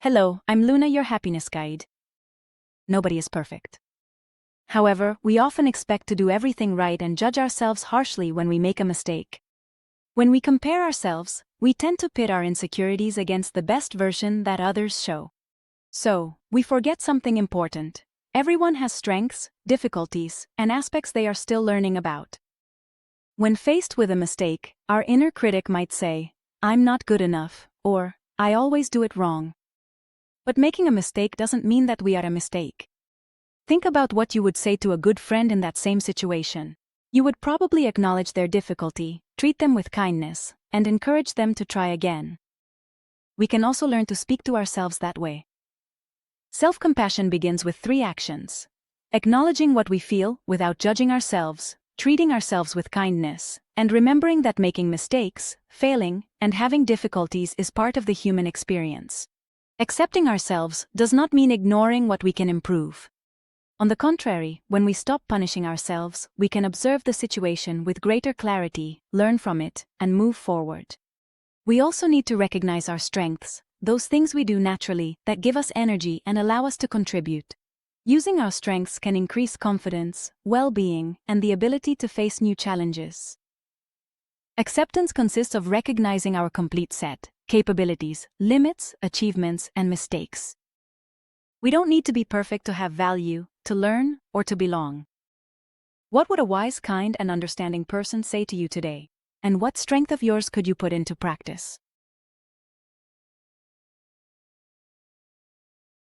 Hello, I'm Luna, your happiness guide. Nobody is perfect. However, we often expect to do everything right and judge ourselves harshly when we make a mistake. When we compare ourselves, we tend to pit our insecurities against the best version that others show. So, we forget something important. Everyone has strengths, difficulties, and aspects they are still learning about. When faced with a mistake, our inner critic might say, "I'm not good enough," or "I always do it wrong." But making a mistake doesn't mean that we are a mistake. Think about what you would say to a good friend in that same situation. You would probably acknowledge their difficulty, treat them with kindness, and encourage them to try again. We can also learn to speak to ourselves that way. Self-compassion begins with 3 actions: acknowledging what we feel without judging ourselves, treating ourselves with kindness, and remembering that making mistakes, failing, and having difficulties is part of the human experience. Accepting ourselves does not mean ignoring what we can improve. On the contrary, when we stop punishing ourselves, we can observe the situation with greater clarity, learn from it, and move forward. We also need to recognize our strengths, those things we do naturally that give us energy and allow us to contribute. Using our strengths can increase confidence, well-being, and the ability to face new challenges. Acceptance consists of recognizing our complete set, capabilities, limits, achievements, and mistakes. We don't need to be perfect to have value, to learn, or to belong. What would a wise, kind, and understanding person say to you today? And what strength of yours could you put into practice?